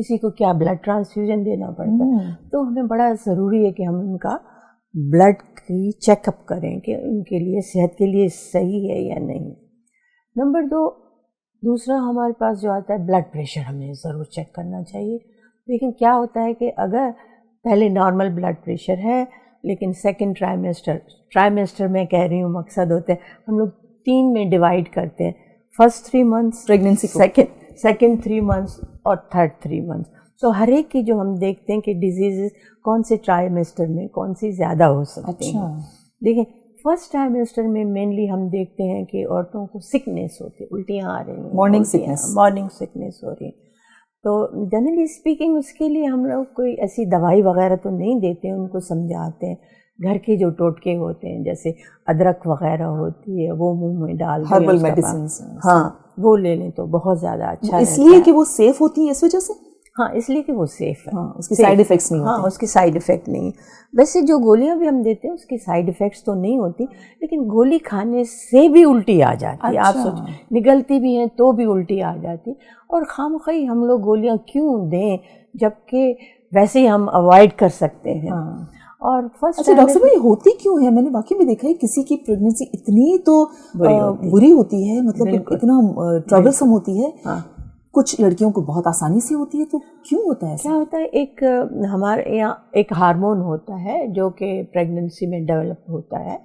کسی کو کیا بلڈ ٹرانسفیوژن دینا پڑتا ہے. تو ہمیں بڑا ضروری ہے کہ ہم ان کا بلڈ کی چیک اپ کریں کہ ان کے لیے صحت کے لیے صحیح ہے یا نہیں. نمبر 2 دوسرا ہمارے پاس جو آتا ہے بلڈ پریشر ہمیں ضرور چیک کرنا چاہیے. لیکن کیا ہوتا ہے کہ اگر پہلے نارمل بلڈ پریشر ہے لیکن سیکنڈ ٹرائمیسٹر میں کہہ رہی ہوں مقصد ہوتا ہے ہم لوگ 3 میں ڈیوائڈ کرتے ہیں, فرسٹ 3 months پریگنینسی کو, سیکنڈ 3 months اور تھرڈ 3 months. تو ہر ایک کی جو ہم دیکھتے ہیں کہ ڈیزیزز کون سے ٹرائمیسٹر میں کون سی زیادہ ہو سکتی ہیں. دیکھیں فرسٹ ٹرائمیسٹر میں مینلی ہم دیکھتے ہیں کہ عورتوں کو سکنیس ہوتی ہے, الٹیاں آ رہی ہیں, مارننگ سکنیس ہو رہی ہے. تو جنرلی اسپیکنگ اس کے لیے ہم لوگ کوئی ایسی دوائی وغیرہ تو نہیں دیتے ہیں, ان کو سمجھاتے ہیں. گھر کے جو ٹوٹکے ہوتے ہیں جیسے ادرک وغیرہ ہوتی ہے وہ منہ میں ڈال دیں, ہربل میڈیسنس, ہاں وہ لے لیں تو بہت زیادہ اچھا اس لیے کہ وہ سیف ہوتی ہیں اس وجہ سے. ہاں اس لیے کہ وہ سیف ہے, اس کی سائیڈ ایفیکٹس نہیں ہوتے. ہاں اس کی سائیڈ ایفیکٹ نہیں. ویسے جو گولیاں بھی ہم دیتے ہیں اس کی سائیڈ ایفیکٹس تو نہیں ہوتی, لیکن گولی کھانے سے بھی الٹی آ جاتی ہے. آپ سوچ نگلتی بھی ہیں تو بھی الٹی آ جاتی. اور خامخواہ ہم لوگ گولیاں کیوں دیں جبکہ ویسے ہی ہم اوائڈ کر سکتے ہیں. اور فرسٹ ڈاکٹر صاحب یہ ہوتی کیوں ہے؟ میں نے واقعی میں دیکھا ہے کسی کی پریگنینسی اتنی تو بری ہوتی ہے, مطلب اتنا ٹربلسم ہوتی ہے, کچھ لڑکیوں کو بہت آسانی سے ہوتی ہے, تو کیوں ہوتا ہے ایسا؟ کیا ہوتا ہے ایک ہمارے یہاں ایک ہارمون ہوتا ہے جو کہ پریگنینسی میں ڈیولپ ہوتا ہے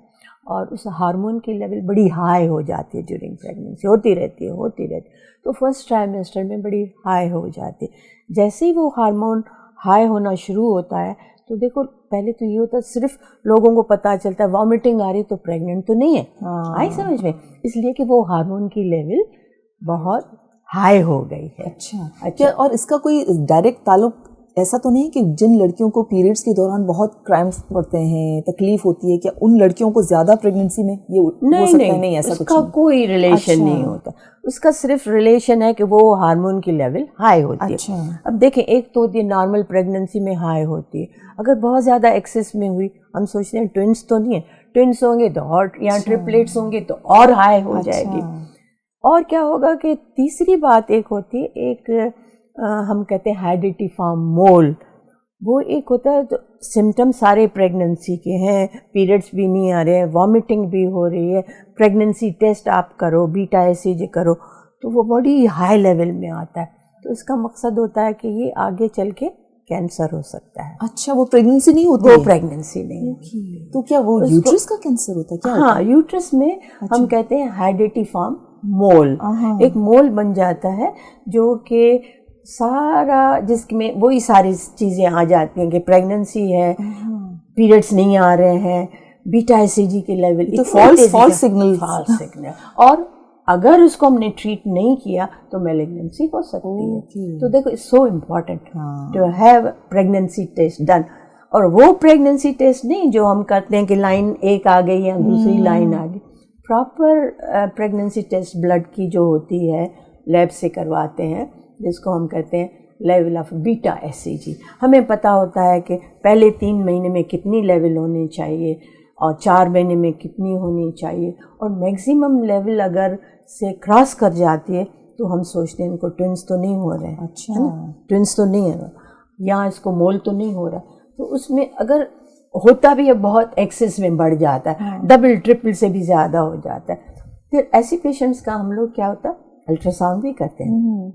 اور اس ہارمون کی لیول بڑی ہائی ہو جاتی ہے ڈیورنگ پریگنینسی, ہوتی رہتی ہے. تو فرسٹ ٹرائمیسٹر میں بڑی ہائی ہو جاتی ہے. جیسے ہی وہ ہارمون ہائی ہونا شروع ہوتا ہے تو دیکھو پہلے تو یہ ہوتا ہے صرف لوگوں کو پتہ چلتا ہے وامٹنگ آ رہی تو پریگننٹ تو نہیں ہے, آئی سمجھ میں, اس لیے کہ وہ ہارمون کی لیول بہت ہائی ہو گئی ہے. اچھا. اور اس کا کوئی ڈائریکٹ تعلق ایسا تو نہیں کہ جن لڑکیوں کو پیریڈس کے دوران بہت کرائمس پڑتے ہیں, تکلیف ہوتی ہے, کیا ان لڑکیوں کو زیادہ پریگننسی میں یہ ہو سکتا ہے؟ نہیں, ایسا کچھ اس کا کوئی ریلیشن نہیں ہوتا. اس کا صرف ریلیشن ہے کہ وہ ہارمون کی لیول ہائی ہوتی ہے. اب دیکھیں ایک تو ہوتی ہے نارمل پریگننسی میں ہائی ہوتی ہے, اگر بہت زیادہ ایکسس میں ہوئی, ہم سوچتے ہیں ٹوئنس تو نہیں ہے, ٹوئنس ہوں گے تو اور یا ٹرپلیٹس ہوں گے تو اور ہائی ہو جائے گی. اور کیا ہوگا کہ تیسری بات ایک ہوتی ہے, ایک ہم کہتے ہیں ہیریڈیٹی فارم مول, وہ ایک ہوتا ہے تو سمٹم سارے پریگننسی کے ہیں, پیریڈس بھی نہیں آ رہے ہیں, وامٹنگ بھی ہو رہی ہے, پریگننسی ٹیسٹ آپ کرو, بیٹا ایسیجی کرو تو وہ بڑی ہائی لیول میں آتا ہے. تو اس کا مقصد ہوتا ہے کہ یہ آگے چل کے کینسر ہو سکتا ہے. اچھا, وہ پریگننسی نہیں ہوتی؟ وہ پریگننسی نہیں ہوتی. تو کیا وہ یوٹرس کا کینسر ہوتا ہے کیا؟ ہاں یوٹرس میں ہم کہتے ہیں ہیریڈیٹی فارم مول, ایک مول بن جاتا ہے جو کہ سارا جس میں وہی ساری چیزیں آ جاتی ہیں کہ پریگننسی ہے, پیریڈس نہیں آ رہے ہیں, بیٹا ایس سی جی کے لیول, فالس سگنل. اور اگر اس کو ہم نے ٹریٹ نہیں کیا تو میلیگننسی ہو سکتی ہے. تو دیکھو it's so important to have pregnancy test done. اور وہ پریگننسی ٹیسٹ نہیں جو ہم کرتے ہیں کہ لائن ایک آ گئی یا دوسری لائن آ گئی. پراپر پریگننسی ٹیسٹ بلڈ کی جو ہوتی ہے لیب سے کرواتے ہیں, جس کو ہم کہتے ہیں level of beta H C G. ہمیں پتہ ہوتا ہے کہ پہلے 3 مہینے میں کتنی لیول ہونی چاہیے اور 4 مہینے میں کتنی ہونی چاہیے, اور میکسیمم لیول اگر سے کراس کر جاتی ہے تو ہم سوچتے ہیں ان کو ٹوئنس تو نہیں ہو رہے ہیں. اچھا, ٹوئنس تو نہیں ہے, یا اس کو مول تو نہیں ہو رہا. تو اس میں اگر ہوتا بھی ہے بہت ایکسس میں بڑھ جاتا ہے, ڈبل ٹرپل سے بھی زیادہ ہو جاتا ہے. پھر ایسی پیشنٹس کا ہم لوگ کیا ہوتا ہے الٹرا ساؤنڈ بھی کرتے ہیں.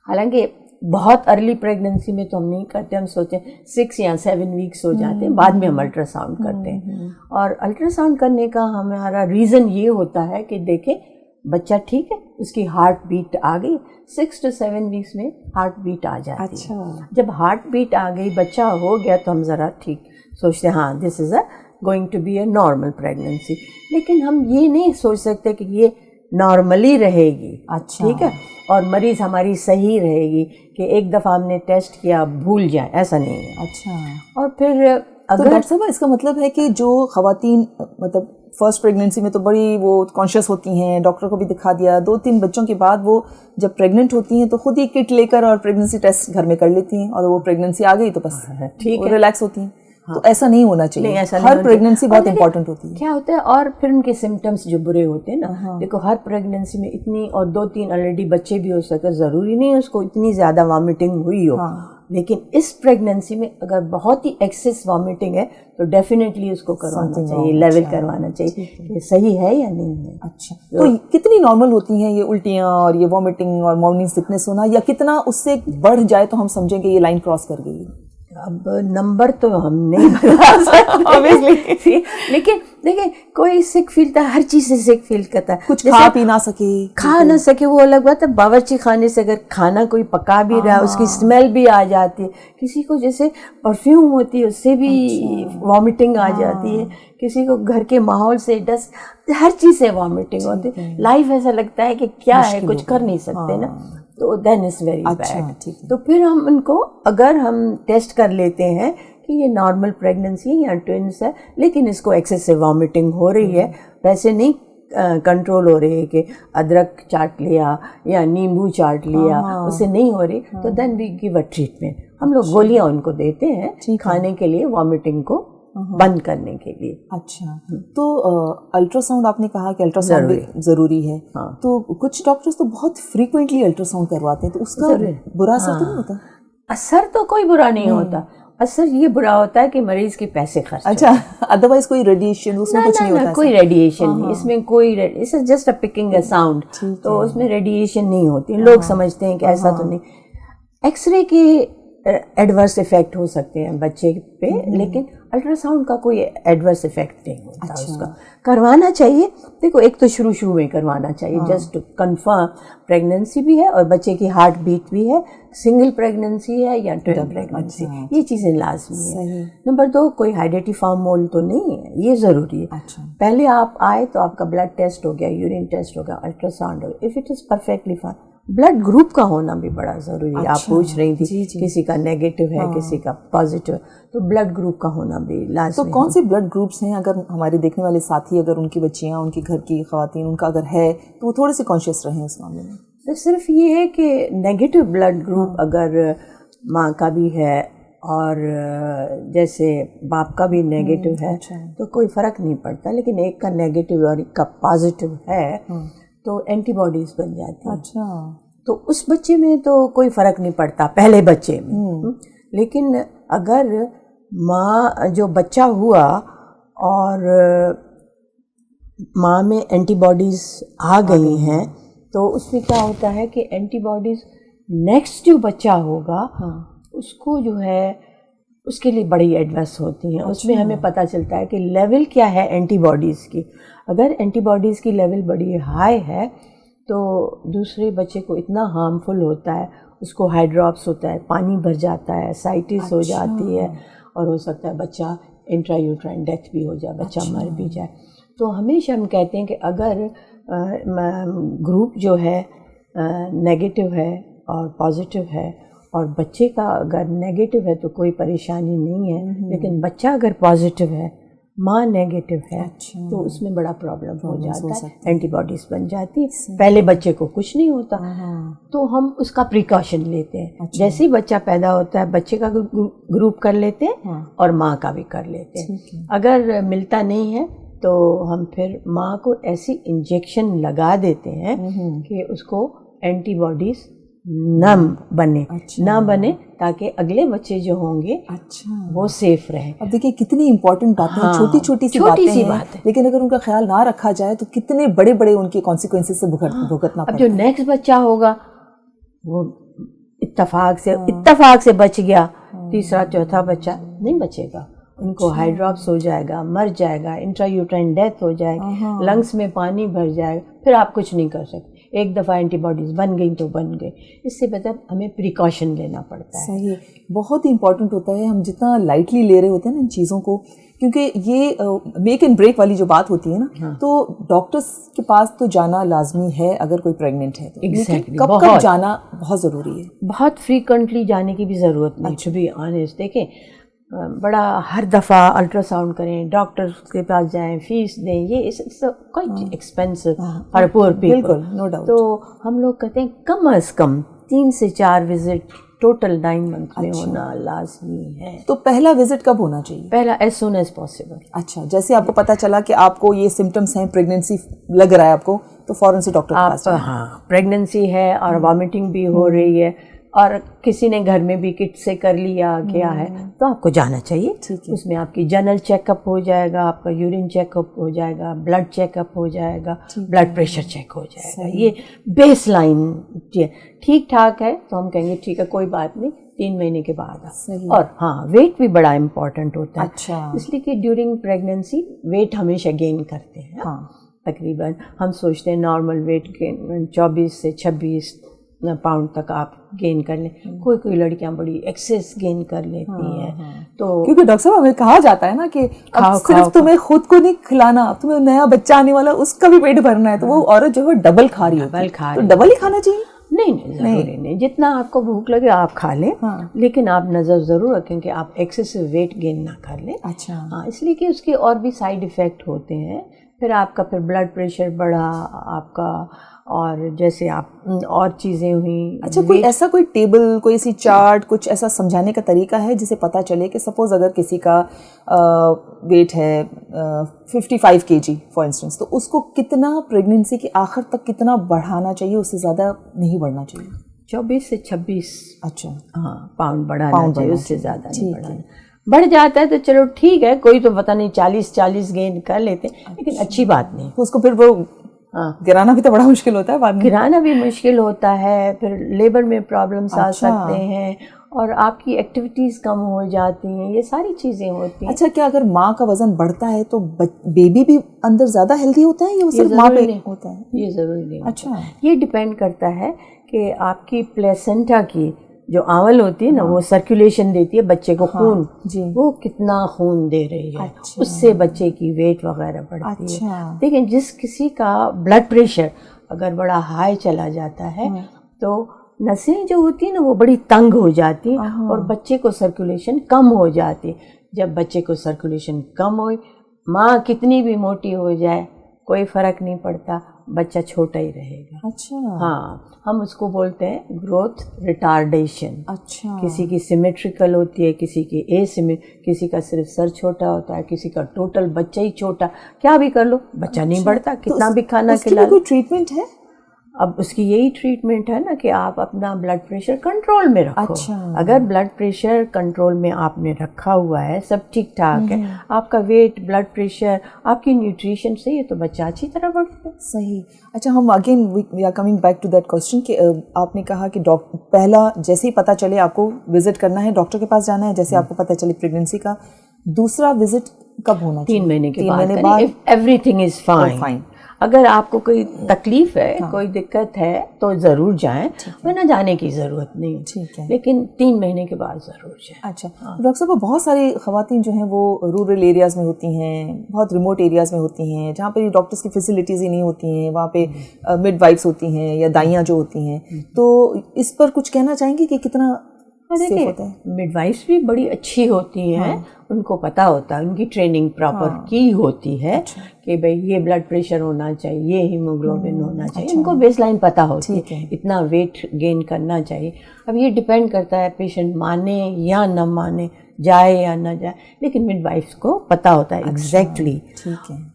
حالانکہ بہت ارلی پریگننسی میں تو ہم نہیں کرتے, ہم سوچیں 6 یا 7 ویکس ہو جاتے ہیں, بعد میں ہم الٹرا ساؤنڈ کرتے ہیں. اور الٹرا ساؤنڈ کرنے کا ہمارا ریزن یہ ہوتا ہے کہ دیکھیں بچہ ٹھیک ہے, اس کی ہارٹ بیٹ آ گئی, 6 to 7 ویکس میں ہارٹ بیٹ آ جاتی ہے. جب ہارٹ بیٹ آ گئی, بچہ ہو گیا, تو ہم ذرا ٹھیک سوچتے ہیں ہاں this is a going to be a normal pregnancy. لیکن ہم یہ نہیں سوچ سکتے کہ یہ نارملی رہے گی. اچھا, ٹھیک ہے, اور مریض ہماری صحیح رہے گی کہ ایک دفعہ ہم نے ٹیسٹ کیا بھول جائیں, ایسا نہیں ہے. اچھا. اور پھر اگر ڈاکٹر صاحب اس کا مطلب ہے کہ جو خواتین مطلب فرسٹ پریگننسی میں تو بڑی وہ کانشیس ہوتی ہیں, ڈاکٹر کو بھی دکھا دیا, 2-3 بچوں کے بعد وہ جب پریگننٹ ہوتی ہیں تو خود ہی کٹ لے کر اور پریگننسی ٹیسٹ گھر میں کر لیتی ہیں, اور وہ پریگننسی آ گئی تو بس ٹھیک ہے, ریلیکس ہوتی ہیں. تو ایسا نہیں ہونا چاہیے. ہر پریگننسی بہت امپورٹنٹ ہوتی ہے. کیا ہوتا ہے اور پھر ان کے سمٹمس جو برے ہوتے ہیں نا, دیکھو ہر پریگننسی میں اتنی, اور 2-3 آلریڈی بچے بھی ہو سکتے, ضروری نہیں ہے اس کو اتنی زیادہ وامٹنگ ہوئی ہو, لیکن اس پریگننسی میں اگر بہت ہی ایکسیس وامٹنگ ہے تو ڈیفینیٹلی اس کو کروانا چاہیے, لیول کروانا چاہیے کہ صحیح ہے یا نہیں ہے. اچھا, تو کتنی نارمل ہوتی ہیں یہ الٹیاں اور یہ وامٹنگ اور مارننگ سکنس ہونا, یا کتنا اس سے بڑھ جائے تو ہم سمجھیں کہ یہ لائن کراس کر گئی؟ اب نمبر تو ہم نہیں بتا سکتے, لیکن دیکھیں کوئی سک فیل ہے, ہر چیز سے سک فیل کرتا ہے. کچھ کھا پی نہ سکے وہ الگ بات ہے. باورچی خانے سے اگر کھانا کوئی پکا بھی رہا, اس کی اسمیل بھی آ جاتی ہے. کسی کو جیسے پرفیوم ہوتی ہے اس سے بھی وامٹنگ آ جاتی ہے. کسی کو گھر کے ماحول سے, ڈسٹ, ہر چیز سے وامٹنگ ہوتی ہے. لائف ایسا لگتا ہے کہ کیا ہے, کچھ کر نہیں سکتے نا, تو دین از ویری بیڈ. تو پھر ہم ان کو اگر ہم ٹیسٹ کر لیتے ہیں کہ یہ نارمل پریگننسی یا ٹوئنس ہے, لیکن اس کو ایکسیسو وامٹنگ ہو رہی ہے, ویسے نہیں کنٹرول ہو رہی ہے کہ ادرک چاٹ لیا یا نیمبو چاٹ لیا, اس سے نہیں ہو رہی, تو دین وی گیو اے ٹریٹمنٹ. ہم لوگ گولیاں ان کو دیتے ہیں کھانے کے لیے, وامٹنگ کو بند کرنے کے لیے. اچھا, تو الٹرا ساؤنڈ آپ نے کہا کہ الٹرا ساؤنڈ بھی ضروری ہے, تو کچھ ڈاکٹرز تو بہت فریکوینٹلی الٹرا ساؤنڈ کرواتے ہیں, تو اس کا برا اثر تو نہیں ہوتا؟ اثر تو کوئی برا نہیں ہوتا, اثر یہ برا ہوتا ہے کہ مریض کے پیسے خرچ. اچھا, ادروائز کوئی ریڈیشن اس میں کچھ نہیں ہوتا؟ کوئی ریڈیشن نہیں اس میں, کوئی just a picking a sound, تو اس میں ریڈیشن نہیں ہوتی. لوگ سمجھتے ہیں کہ ایسا تو نہیں. ایکس رے کے ایڈورس افیکٹ ہو سکتے ہیں بچے پہ, لیکن الٹرا ساؤنڈ کا کوئی ایڈورس افیکٹ نہیں ہوتا. اس کا کروانا چاہیے. دیکھو ایک تو شروع میں کروانا چاہیے, جسٹ کنفرم پریگننسی بھی ہے اور بچے کی ہارٹ بیٹ بھی ہے, سنگل پریگننسی ہے یا ٹوئن پریگننسی, یہ چیزیں لازمی ہیں. نمبر 2, کوئی ہائیڈیٹی فارم مول تو نہیں ہے, یہ ضروری ہے. پہلے آپ آئے تو آپ کا بلڈ ٹیسٹ ہو گیا, یورین ٹیسٹ ہو گیا, الٹرا ساؤنڈ ہو گیا. If it is perfectly fine, blood group کا ہونا بھی بڑا ضروری ہے. آپ پوچھ رہی تھی کسی کا نیگیٹو ہے, کسی کا پازیٹیو, تو بلڈ گروپ کا ہونا بھی لازمی. تو کون سے بلڈ گروپس ہیں, اگر ہمارے دیکھنے والے ساتھی اگر ان کی بچیاں, ان کے گھر کی خواتین, ان کا اگر ہے تو وہ تھوڑے سے کانشیس رہیں اس معاملے میں؟ صرف یہ ہے کہ نیگیٹو بلڈ گروپ اگر ماں کا بھی ہے اور جیسے باپ کا بھی نیگیٹو ہے تو کوئی فرق نہیں پڑتا, لیکن ایک کا نیگیٹو اور ایک کا پازیٹیو ہے تو اینٹی باڈیز بن جاتی ہیں. اچھا, تو اس بچے میں تو کوئی فرق نہیں پڑتا پہلے بچے میں, لیکن اگر ماں جو بچہ ہوا اور ماں میں اینٹی باڈیز آ گئی ہیں تو اس میں کیا ہوتا ہے کہ اینٹی باڈیز نیکسٹ جو بچہ ہوگا اس کو جو ہے اس کے لیے بڑی ایڈورس ہوتی ہیں. اس میں ہمیں پتہ چلتا ہے کہ لیول کیا ہے اینٹی باڈیز کی. اگر اینٹی باڈیز کی لیول بڑی ہائی ہے تو دوسرے بچے کو اتنا ہارمفل ہوتا ہے, اس کو ہائیڈراپس ہوتا ہے, پانی بھر جاتا ہے, سائٹس ہو جاتی ہے, اور ہو سکتا ہے بچہ انٹرا یوٹرائن ڈیتھ بھی ہو جائے, بچہ مر بھی جائے. تو ہمیشہ ہم کہتے ہیں کہ اگر گروپ جو ہے نیگیٹو ہے اور پازیٹیو ہے, اور بچے کا اگر نیگیٹو ہے تو کوئی پریشانی نہیں ہے, لیکن بچہ اگر پازیٹیو ہے, ماں نیگیٹو ہے, تو اس میں بڑا پرابلم ہو جاتا ہے, اینٹی باڈیز بن جاتی ہے. پہلے بچے کو کچھ نہیں ہوتا تو ہم اس کا پریکاشن لیتے ہیں. جیسے ہی بچہ پیدا ہوتا ہے بچے کا گروپ کر لیتے ہیں اور ماں کا بھی کر لیتے ہیں. اگر ملتا نہیں ہے تو ہم پھر ماں کو ایسی انجیکشن لگا دیتے ہیں کہ اس کو اینٹی باڈیز نہ بنے تاکہ اگلے بچے جو ہوں گے وہ سیف رہیں. اب دیکھیں کتنی امپورٹنٹ باتیں, چھوٹی چھوٹی سی باتیں ہیں, لیکن اگر ان کا خیال نہ رکھا جائے تو کتنے بڑے بڑے ان کے کانسیکوینسز سے بھگتنا پڑتا ہے. اب جو نیکسٹ بچہ ہوگا وہ اتفاق سے بچ گیا, تیسرا چوتھا بچہ نہیں بچے گا, ان کو ہائیڈراپس ہو جائے گا, مر جائے گا, انٹرا یوٹرائن ڈیتھ ہو جائے گا, لنگس میں پانی بھر جائے گا, پھر آپ کچھ نہیں کر سکتے. ایک دفعہ اینٹی باڈیز بن گئی تو بن گئی. اس سے بہتر ہمیں پریکاشن لینا پڑتا ہے. صحیح, بہت ہی امپورٹنٹ ہوتا ہے. ہم جتنا لائٹلی لے رہے ہوتے ہیں نا ان چیزوں کو, کیونکہ یہ میک اینڈ بریک والی جو بات ہوتی ہے نا, تو ڈاکٹرس کے پاس تو جانا لازمی ہے اگر کوئی پریگننٹ ہے تو, کب جانا بہت ضروری ہے. بہت فریکوینٹلی جانے کی بھی ضرورت نہیں. ٹو بی آنیسٹ, دیکھیں بڑا ہر دفعہ الٹرا ساؤنڈ کریں, ڈاکٹر کے پاس جائیں, فیس دیں, یہ کوئی ایکسپینسو فار پور پیپل. بالکل, نو ڈاؤٹ. تو ہم لوگ کہتے ہیں کم از کم 3 سے 4 وزٹ ٹوٹل 9 منتھ میں ہونا لازمی ہے. تو پہلا وزٹ کب ہونا چاہیے؟ پہلا ایز سون ایز پاسبل. اچھا، جیسے آپ کو پتہ چلا کہ آپ کو یہ سمٹمس ہیں، پریگننسی لگ رہا ہے آپ کو، تو فوراً سے ڈاکٹر کے پاس جائیں. ہاں، پریگننسی ہے اور وامٹنگ بھی ہو رہی ہے اور کسی نے گھر میں بھی کٹ سے کر لیا کیا ہے تو آپ کو جانا چاہیے. اس میں آپ کی جنرل چیک اپ ہو جائے گا، آپ کا یورین چیک اپ ہو جائے گا، بلڈ چیک اپ ہو جائے گا، بلڈ پریشر چیک ہو جائے گا. یہ بیس لائن ٹھیک ٹھاک ہے تو ہم کہیں گے ٹھیک ہے کوئی بات نہیں، 3 مہینے کے بعد. اور ہاں، ویٹ بھی بڑا امپورٹنٹ ہوتا ہے. اچھا، اس لیے کہ ڈیورنگ پریگننسی ویٹ ہمیشہ گین کرتے ہیں. تقریباً ہم سوچتے ہیں نارمل ویٹ 24 سے 26 پاؤنڈ تک آپ گین کر لیں. کوئی لڑکیاں بڑی ایکسیس گین کر لیتی ہیں. تو کیونکہ ڈاکٹر صاحب ہمیں کہا جاتا ہے نا کہ اب صرف تمہیں خود کو نہیں کھلانا، تمہیں نیا بچہ آنے والا اس کا بھی پیٹ بھرنا ہے، تو وہ عورت جو ہے ڈبل کھا رہی ہے. تو ڈبل ہی کھانا چاہیے؟ نہیں، ضروری نہیں. جتنا آپ کو بھوک لگے آپ کھا لیں، لیکن آپ نظر ضرور رکھیں کہ آپ ایکسیسو ویٹ گین نہ کر لیں. اچھا. ہاں، اس لیے کہ اس کے اور بھی سائیڈ ایفیکٹ ہوتے ہیں. پھر آپ کا بلڈ پریشر بڑھا آپ کا، اور جیسے آپ اور چیزیں ہوئیں. اچھا، کوئی ایسا کوئی ٹیبل، کوئی ایسی چارٹ، کچھ ایسا سمجھانے کا طریقہ ہے جسے پتہ چلے کہ سپوز اگر کسی کا ویٹ ہے 55 kg فار انسٹنس، تو اس کو کتنا پریگننسی کے آخر تک کتنا بڑھانا چاہیے، اس سے زیادہ نہیں بڑھنا چاہیے؟ 24 سے 26 اچھا ہاں پاؤنڈ بڑھانا چاہیے، اس سے زیادہ نہیں بڑھانا. بڑھ جاتا ہے تو چلو ٹھیک ہے، کوئی تو پتہ نہیں 40 گین کر لیتے، لیکن اچھی بات نہیں. اس کو پھر وہ گرانا بھی تو بڑا مشکل ہوتا ہے بعد میں. گرانا بھی مشکل ہوتا ہے، پھر لیبر میں پرابلمس آ سکتے ہیں اور آپ کی ایکٹیویٹیز کم ہو جاتی ہیں، یہ ساری چیزیں ہوتی ہیں. اچھا، کیا اگر ماں کا وزن بڑھتا ہے تو بیبی بھی اندر زیادہ ہیلدی ہوتا ہے یا صرف ماں پہ ہوتا ہے؟ یہ ضروری نہیں. اچھا، یہ ڈپینڈ کرتا ہے کہ آپ کی پلیسنٹا کی جو آول ہوتی ہے نا، وہ سرکولیشن دیتی ہے بچے کو خون، وہ کتنا خون دے رہی ہے، اس سے بچے کی ویٹ وغیرہ بڑھتی ہے. لیکن جس کسی کا بلڈ پریشر اگر بڑا ہائی چلا جاتا ہے تو نسیں جو ہوتی ہیں نا وہ بڑی تنگ ہو جاتی ہیں اور بچے کو سرکولیشن کم ہو جاتی. جب بچے کو سرکولیشن کم ہو، ماں کتنی بھی موٹی ہو جائے کوئی فرق نہیں پڑتا، بچہ چھوٹا ہی رہے گا. اچھا. ہاں، ہم اس کو بولتے ہیں گروتھ ریٹارڈیشن. اچھا. کسی کی سیمیٹریکل ہوتی ہے، کسی کی کسی کا صرف سر چھوٹا ہوتا ہے، کسی کا ٹوٹل بچہ ہی چھوٹا. کیا بھی کر لو بچہ نہیں بڑھتا، کتنا بھی کھانا کھلا لو. کوئی ٹریٹمنٹ ہے؟ اب اس کی یہی ٹریٹمنٹ ہے نا کہ آپ اپنا بلڈ پریشر کنٹرول میں رکھو. اگر بلڈ پریشر کنٹرول میں آپ نے رکھا ہوا ہے، سب ٹھیک ٹھاک ہے، آپ کا ویٹ، بلڈ پریشر، آپ کی نیوٹریشن سے یہ تو بچہ اچھی طرح بڑھتا ہے. صحیح. اچھا، ہم again we are coming back to that question کہ آپ نے کہا کہ پہلا جیسے ہی پتہ چلے آپ کو وزٹ کرنا ہے، ڈاکٹر کے پاس جانا ہے، جیسے آپ کو پتہ چلے پریگننسی کا. دوسرا وزٹ کب ہونا چاہیے؟ 3 مہینے کے بعد. Everything is fine. اگر آپ کو کوئی تکلیف ہے، کوئی دقت ہے تو ضرور جائیں، ورنہ جانے کی ضرورت نہیں. ٹھیک ہے، لیکن 3 مہینے کے بعد ضرور جائیں. اچھا ڈاکٹر صاحب، بہت ساری خواتین جو ہیں وہ رورل ایریاز میں ہوتی ہیں، بہت ریموٹ ایریاز میں ہوتی ہیں، جہاں پہ ڈاکٹرس کی فیسلٹیز ہی نہیں ہوتی ہیں، وہاں پہ مڈ وائفس ہوتی ہیں یا دائیاں جو ہوتی ہیں، تو اس پر کچھ کہنا چاہیں گے کہ کتنا سیف ہوتا ہے؟ مڈ وائفس بھی بڑی اچھی ہوتی ہیں، ان کو پتہ ہوتا ہے، ان کی ٹریننگ پراپر کی ہوتی ہے کہ بھئی یہ بلڈ پریشر ہونا چاہیے، یہ ہیموگلوبن ہونا چاہیے، ان کو بیس لائن پتہ ہوتی ہے، اتنا ویٹ گین کرنا چاہیے. اب یہ ڈپینڈ کرتا ہے پیشنٹ مانے یا نہ مانے، جائے یا نہ جائے، لیکن مڈ وائفس کو پتہ ہوتا ہے ایگزیکٹلی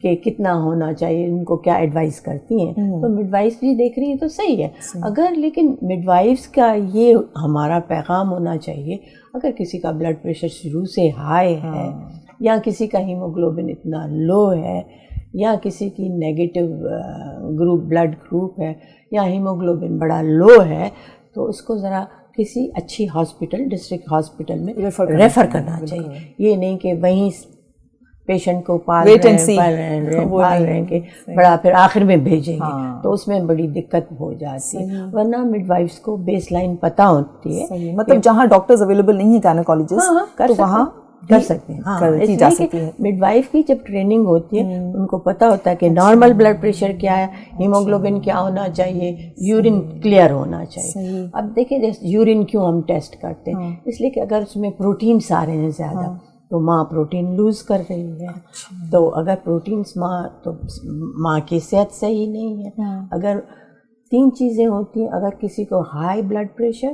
کہ کتنا ہونا چاہیے، ان کو کیا ایڈوائز کرتی ہیں. تو مڈ وائفس بھی دیکھ رہی ہیں تو صحیح ہے. اگر لیکن مڈ وائفس کا یہ ہمارا پیغام ہونا چاہیے، اگر کسی کا بلڈ پریشر شروع سے ہائی ہے یا کسی کا ہیموگلوبن اتنا لو ہے یا کسی کی نیگیٹو گروپ بلڈ گروپ ہے یا ہیموگلوبن بڑا لو ہے، تو اس کو ذرا کسی اچھی ہاسپٹل، ڈسٹرکٹ ہاسپٹل میں ریفر کرنا چاہیے. یہ نہیں کہ وہیں پیشنٹ کو پال رہے ہیں کہ بڑا پھر آخر میں بھیجیں گے، تو اس میں بڑی دقت ہو جاتی ہے. ورنہ مڈ وائفس کو بیس لائن پتہ ہوتی ہے، مطلب جہاں ڈاکٹرز اویلیبل نہیں ہیں گائنیکالوجسٹ تو وہاں کر سکتے ہیں. مڈ وائف کی جب ٹریننگ ہوتی ہے ان کو پتہ ہوتا ہے کہ نارمل بلڈ پریشر کیا ہے، ہیموگلوبن کیا ہونا چاہیے، یورین کلیئر ہونا چاہیے. اب دیکھیں یورین کیوں ہم ٹیسٹ کرتے ہیں، اس لیے کہ اگر اس میں پروٹینس آ رہے ہیں زیادہ تو ماں پروٹین لوز کر رہی ہے. تو اگر پروٹینس تو ماں کی صحت صحیح نہیں ہے. اگر 3 چیزیں ہوتی ہیں، اگر کسی کو ہائی بلڈ پریشر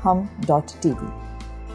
@hum.tv,